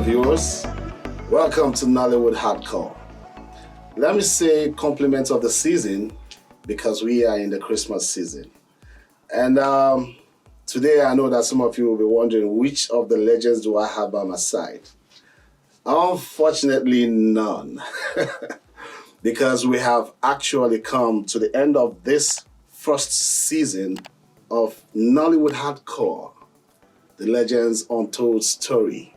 viewers. Welcome to Nollywood Hardcore. Let me say compliments of the season because we are in the Christmas season. And today I know that some of you will be wondering which of the legends do I have by my side. Unfortunately, none. Because we have actually come to the end of this first season of Nollywood Hardcore, the Legends Untold Story.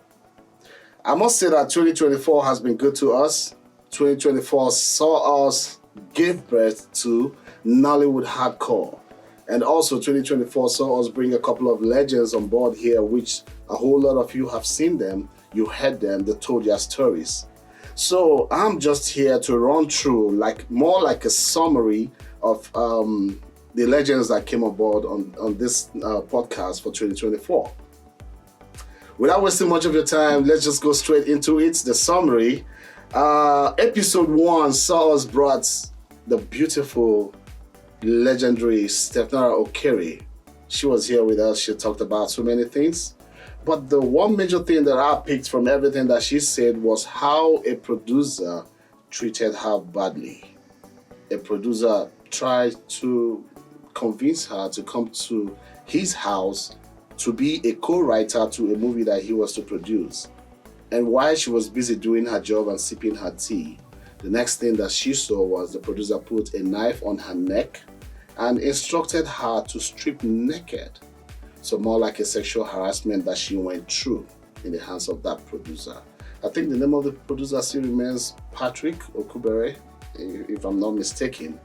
I must say that 2024 has been good to us. 2024 saw us give birth to Nollywood Hardcore. And also 2024 saw us bring a couple of legends on board here, which a whole lot of you have seen them, you heard them, they told their stories. So I'm just here to run through more like a summary of the legends that came aboard on this podcast for 2024. Without wasting much of your time, let's just go straight into it. The summary. Episode 1 saw us brought the beautiful, legendary Stepnara Okeri. She was here with us. She talked about so many things. But the one major thing that I picked from everything that she said was how a producer treated her badly. A producer tried to convince her to come to his house to be a co-writer to a movie that he was to produce. And while she was busy doing her job and sipping her tea, the next thing that she saw was the producer put a knife on her neck and instructed her to strip naked. So more like a sexual harassment that she went through in the hands of that producer. I think the name of the producer still remains Patrick Okubere, if I'm not mistaken.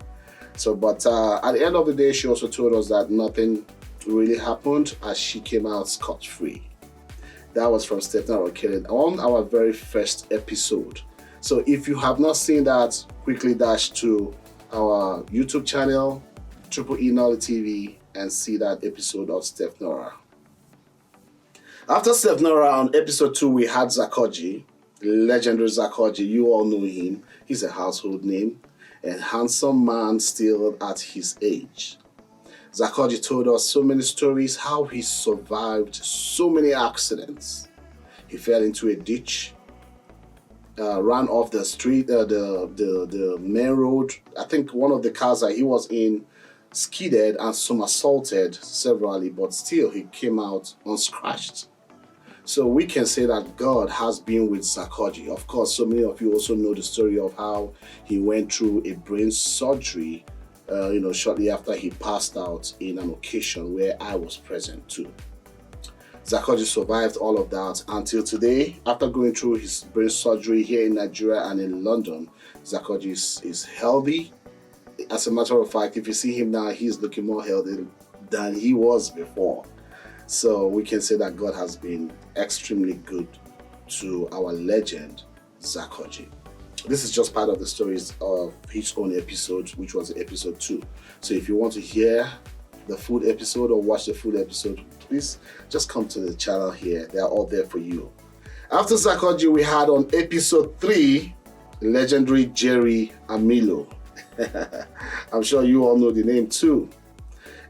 But at the end of the day, she also told us that nothing really happened as she came out scot-free. That was from Stepnara Okeri on our very first episode. So if you have not seen that, quickly dash to our YouTube channel, E Nolly TV, and see that episode of Stepnara. After Stepnara, on episode 2, we had Zaki, legendary Zaki. You all know him. He's a household name, a handsome man still at his age. Zaki told us so many stories, how he survived so many accidents. He fell into a ditch, ran off the street, the main road. I think one of the cars that he was in skidded and somersaulted severally, but still he came out unscratched. So we can say that God has been with Zaki. Of course, so many of you also know the story of how he went through a brain surgery shortly after he passed out in an occasion where I was present too. Zaki survived all of that until today. After going through his brain surgery here in Nigeria and in London, Zaki is healthy. As a matter of fact, if you see him now, he's looking more healthy than he was before. So we can say that God has been extremely good to our legend, Zaki. This is just part of the stories of his own episode, which was episode 2. So if you want to hear the full episode or watch the full episode, please just come to the channel here. They are all there for you. After Zaki, we had on episode 3, legendary Jerry Amilo. I'm sure you all know the name too.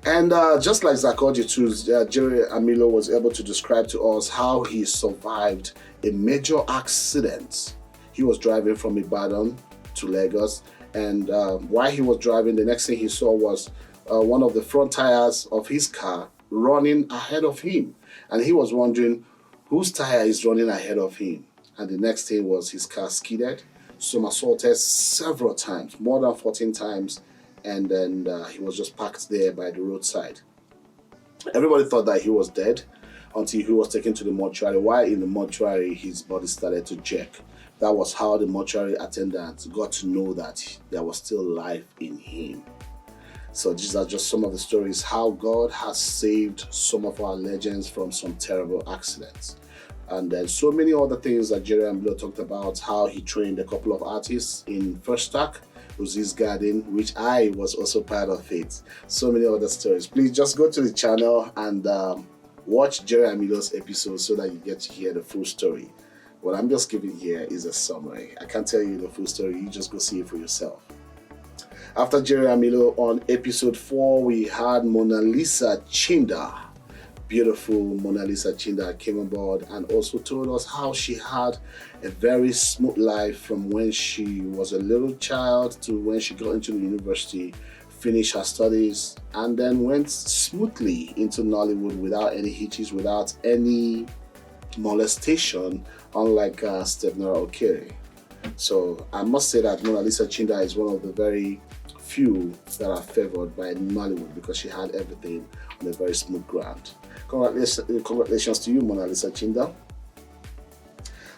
And just like Zaki too, Jerry Amilo was able to describe to us how he survived a major accident. He was driving from Ibadan to Lagos, and while he was driving, the next thing he saw was one of the front tires of his car running ahead of him. And he was wondering whose tire is running ahead of him. And the next thing was his car skidded, somersaulted several times, more than 14 times, and then he was just parked there by the roadside. Everybody thought that he was dead until he was taken to the mortuary. While in the mortuary, his body started to jerk. That was how the mortuary attendant got to know that there was still life in him. So these are just some of the stories how God has saved some of our legends from some terrible accidents. And then so many other things that Jerry Amilo talked about, how he trained a couple of artists in First Stack, Uzi's Garden, which I was also part of it. So many other stories. Please just go to the channel and watch Jerry Amilo's episode so that you get to hear the full story. What I'm just giving here is a summary. I can't tell you the full story, you just go see it for yourself. After Jerry Amilo on episode 4, we had Mona Lisa Chinda. beautiful Mona Lisa Chinda came on board and also told us how she had a very smooth life from when she was a little child to when she got into the university, finished her studies, and then went smoothly into Nollywood without any hitches, without any molestation, unlike Stepnora Okeri. So I must say that Mona Lisa Chinda is one of the very few that are favored by Nollywood because she had everything on a very smooth ground. Congratulations to you, Mona Lisa Chinda.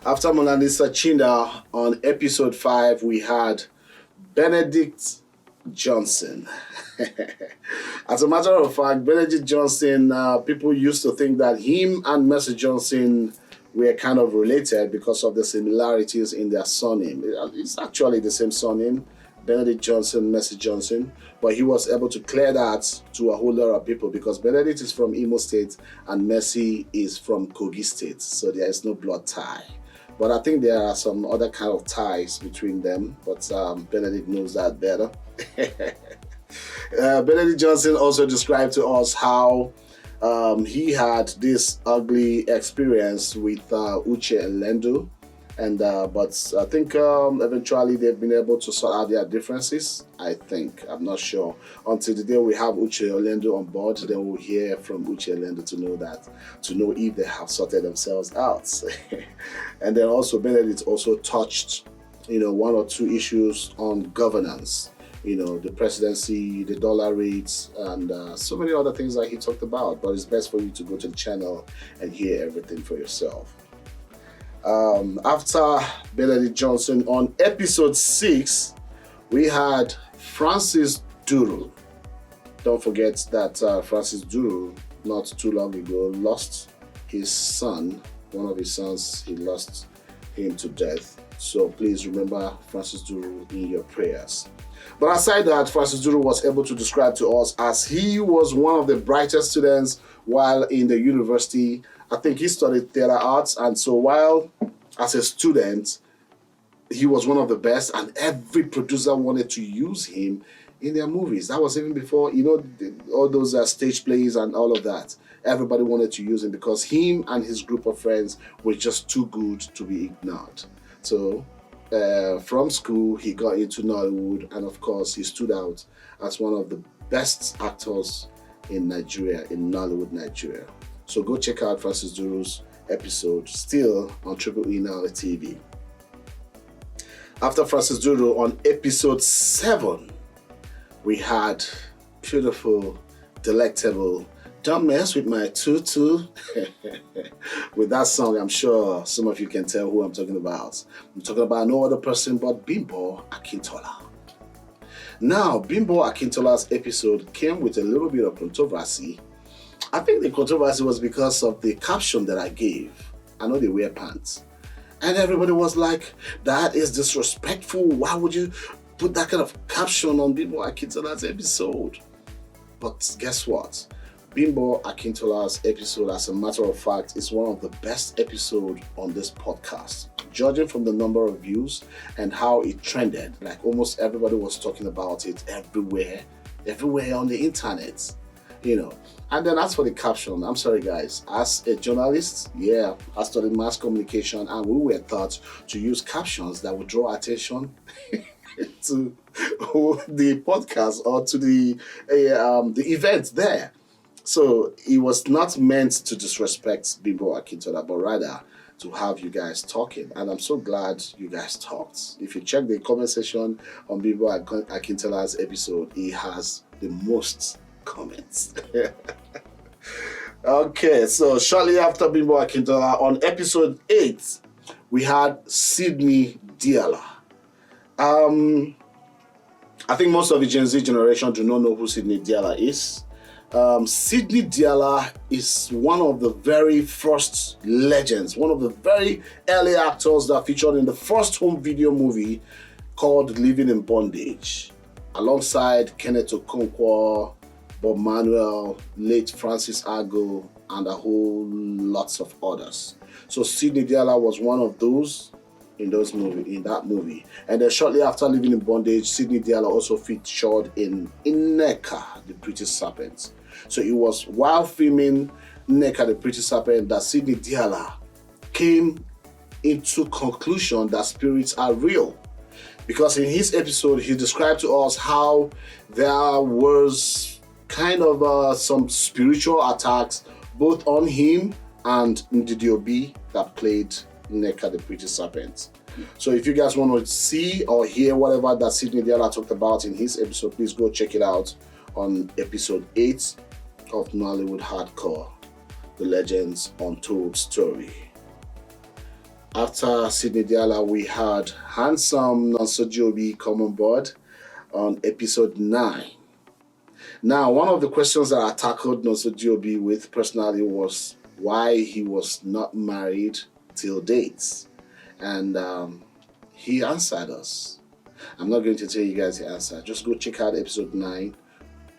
After Mona Lisa Chinda, on episode 5, we had Benedict Johnson. As a matter of fact, Benedict Johnson, people used to think that him and Mercy Johnson were kind of related because of the similarities in their surname. It's actually the same surname, Benedict Johnson, Mercy Johnson, but he was able to clear that to a whole lot of people because Benedict is from Imo State and Mercy is from Kogi State, so there is no blood tie. But I think there are some other kind of ties between them, but Benedict knows that better. Benedict Johnson also described to us how he had this ugly experience with Uche and Lendo, and but I think eventually they've been able to sort out their differences. I'm not sure. Until the day we have Uche and Lendo on board, then we'll hear from Uche and Lendo to know if they have sorted themselves out. And then also Benedict also touched, one or two issues on governance. The presidency, the dollar rates, and so many other things that he talked about. But it's best for you to go to the channel and hear everything for yourself. After Benedict Johnson, on episode 6, we had Francis Duru. Don't forget that Francis Duru, not too long ago, lost his son. One of his sons, he lost him to death. So please remember Francis Duru in your prayers. But aside that, Francis Duru was able to describe to us as he was one of the brightest students while in the university. I think he studied theater arts, and so while as a student, he was one of the best, and every producer wanted to use him in their movies. That was even before, all those stage plays and all of that. Everybody wanted to use him because him and his group of friends were just too good to be ignored. So from school, he got into Nollywood, and of course, he stood out as one of the best actors in Nigeria, in Nollywood, Nigeria. So go check out Francis Duru's episode, still on E Nolly TV. After Francis Duru, on episode 7, we had beautiful, delectable Don't Mess With My Tutu. With that song, I'm sure some of you can tell who I'm talking about. I'm talking about no other person but Bimbo Akin. Now, Bimbo Akintola's episode came with a little bit of controversy. I think the controversy was because of the caption that I gave. I know they wear pants. And everybody was like, that is disrespectful. Why would you put that kind of caption on Bimbo Akintola's episode? But guess what? Bimbo Akintola's episode, as a matter of fact, is one of the best episodes on this podcast. Judging from the number of views and how it trended, like almost everybody was talking about it everywhere on the internet, And then as for the caption, I'm sorry guys, as a journalist, I studied mass communication, and we were taught to use captions that would draw attention to the podcast or to the event there. So it was not meant to disrespect Bimbo Akintola, but rather to have you guys talking. And I'm so glad you guys talked. If you check the comment section on Bimbo Akintola's episode, he has the most comments. Okay, so shortly after Bimbo Akintola, on episode 8, we had Sydney Diala. I think most of the Gen Z generation do not know who Sydney Diala is. Sydney Diala is one of the very first legends, one of the very early actors that featured in the first home video movie called Living in Bondage, alongside Kenneth Okonkwo, Bob Manuel, late Francis Ago, and a whole lots of others. So Sydney Diala was one of those in that movie. And then shortly after Living in Bondage, Sydney Diala also featured in Ineka, the Pretty Serpent. So it was while filming Nneka the Pretty Serpent that Sidney Diala came into conclusion that spirits are real. Because in his episode, he described to us how there was kind of some spiritual attacks both on him and Ndidi that played Nneka the Pretty Serpent. So if you guys want to see or hear whatever that Sidney Diala talked about in his episode, please go check it out on episode 8 of Nollywood Hardcore, The Legends Untold Story. After Sidney Diala, we had handsome Nonso Jobi come on board on episode 9. Now, one of the questions that I tackled Nonso Jobi with personally was why he was not married till dates. And he answered us. I'm not going to tell you guys the answer. Just go check out episode 9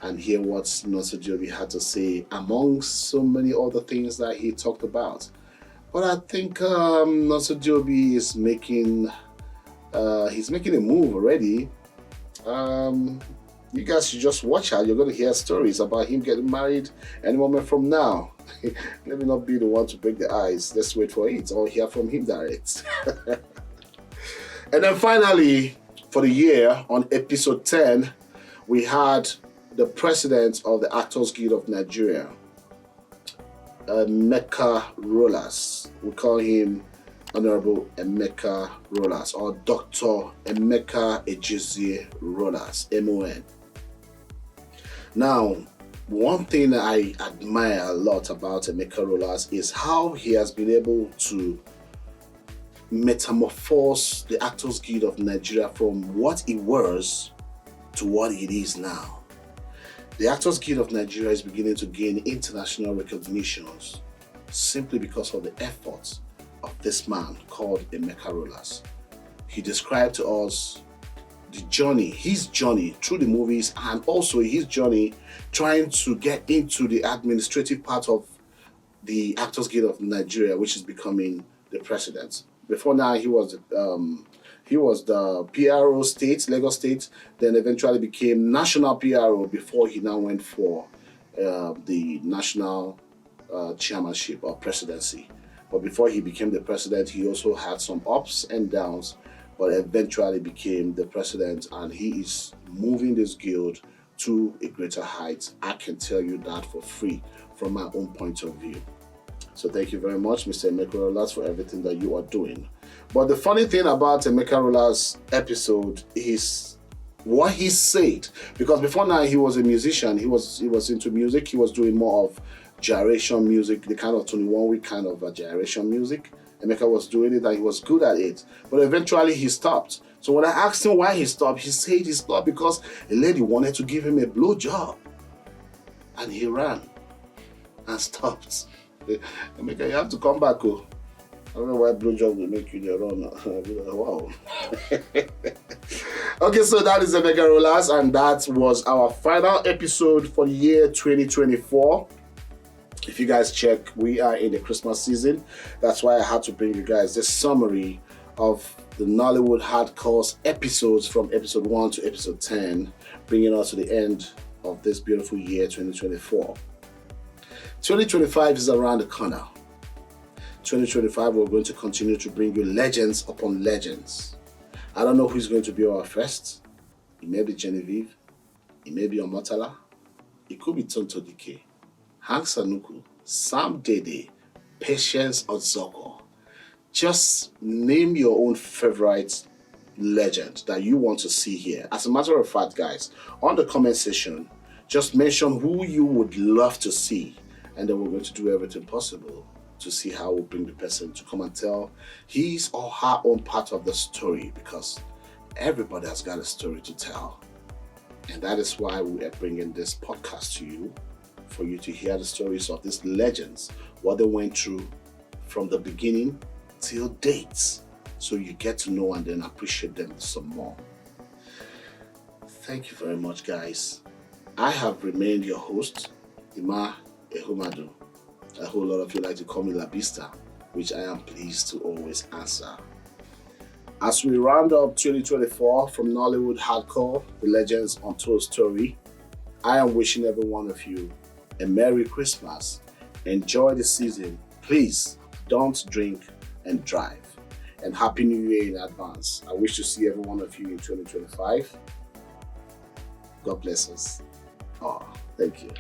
and hear what Nonso Jobi had to say among so many other things that he talked about. But I think Nonso Jobi is making a move already. You guys should just watch out. You're going to hear stories about him getting married any moment from now. Let me not be the one to break the ice. Let's wait for it or hear from him direct. And then finally, for the year, on episode 10, we had the president of the Actors Guild of Nigeria, Emeka Rollas. We call him Honorable Emeka Rollas, or Dr. Emeka Ejezie Rollas, MON. Now, one thing I admire a lot about Emeka Rollas is how he has been able to metamorphose the Actors Guild of Nigeria from what it was to what it is now. The Actors Guild of Nigeria is beginning to gain international recognitions simply because of the efforts of this man called Emeka Rollas. He described to us the journey, his journey through the movies, and also his journey trying to get into the administrative part of the Actors Guild of Nigeria, which is becoming the president. Before now, he was the PRO state, Lagos State, then eventually became national PRO before he now went for the national chairmanship or presidency. But before he became the president, he also had some ups and downs, but eventually became the president, and he is moving this guild to a greater height. I can tell you that for free from my own point of view. So thank you very much, Mr. Emeka Rollas, for everything that you are doing. But the funny thing about Emeka Rollas' episode is what he said, because before now he was a musician. He was into music. He was doing more of gyration music, the kind of 21-week kind of gyration music. Emeka was doing it and he was good at it. But eventually he stopped. So when I asked him why he stopped, he said he stopped because a lady wanted to give him a blowjob. And he ran and stopped. Emeka, you have to come back. Oh. I don't know why blowjob will make you the run. Wow. Okay, so that is Emeka Rollas, and that was our final episode for the year 2024. If you guys check, we are in the Christmas season. That's why I had to bring you guys this summary of the Nollywood Hardcore episodes from episode 1 to episode 10, bringing us to the end of this beautiful year 2024. 2025 is around the corner. 2025, we're going to continue to bring you legends upon legends. I don't know who's going to be our first. It may be Genevieve. It may be Omotala. It could be Tonto Dike, Hank Sanuku, Sam Dede, Patience Odzoko. Just name your own favorite legend that you want to see here. As a matter of fact, guys, on the comment section, just mention who you would love to see, and then we're going to do everything possible to see how we'll bring the person to come and tell his or her own part of the story, because everybody has got a story to tell. And that is why we are bringing this podcast to you, for you to hear the stories of these legends, what they went through from the beginning till dates, so you get to know and then appreciate them some more. Thank you very much, guys. I have remained your host, Ima Ehumadu. A whole lot of you like to call me Labista, which I am pleased to always answer. As we round up 2024 from Nollywood Hardcore, the Legends Untold Story, I am wishing every one of you a Merry Christmas Enjoy the season. Please don't drink and drive. And Happy New Year in advance. I wish to see every one of you in 2025. God bless us. Oh, thank you.